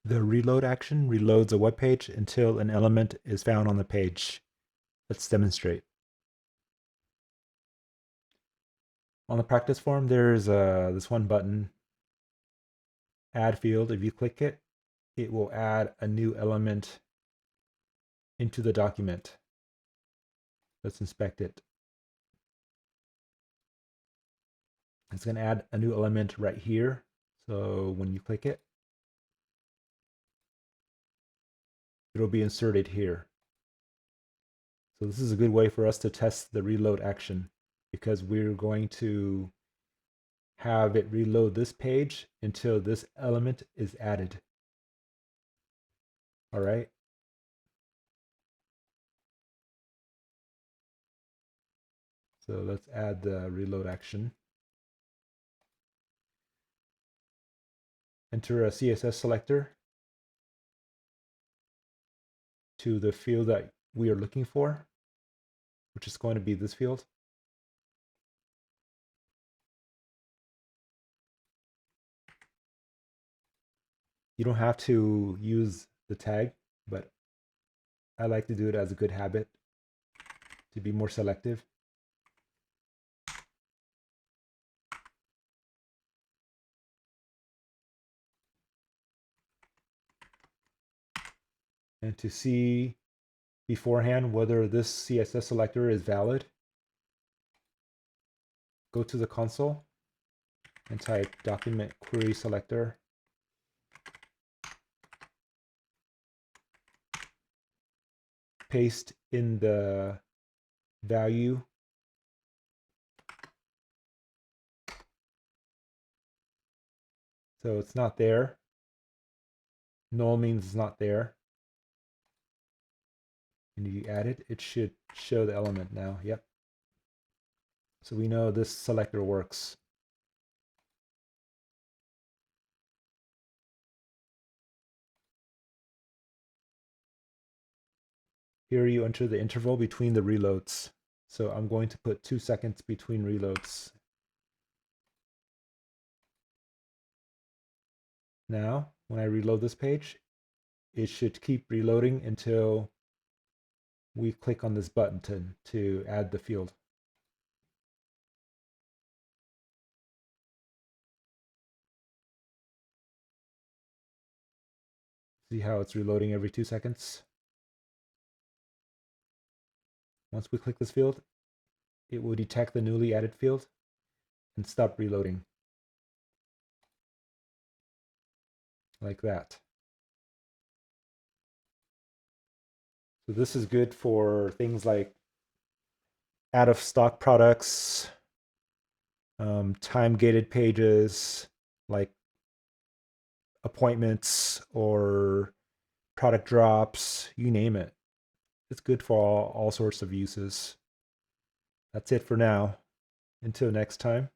The reload action reloads a web page until an element is found on the page. Let's demonstrate. On the practice form, there's this one button, add field. If you click it, it will add a new element into the document. Let's inspect it. It's going to add a new element right here. So when you click it, it'll be inserted here. So this is a good way for us to test the reload action because we're going to have it reload this page until this element is added. All right. So let's add the reload action. Enter a CSS selector to the field that we are looking for, which is going to be this field. You don't have to use the tag, but I like to do it as a good habit to be more selective. And to see beforehand whether this CSS selector is valid, go to the console and type document query selector. Paste in the value. So it's not there. Null means it's not there. And you add it, it should show the element now. Yep. So we know this selector works. Here you enter the interval between the reloads. So I'm going to put 2 seconds between reloads. Now, when I reload this page, it should keep reloading until we click on this button to add the field. See how it's reloading every 2 seconds? Once we click this field, it will detect the newly added field and stop reloading. Like that. So this is good for things like out of stock products, time gated pages like appointments or product drops, you name it. It's good for all sorts of uses. That's it for now. Until next time.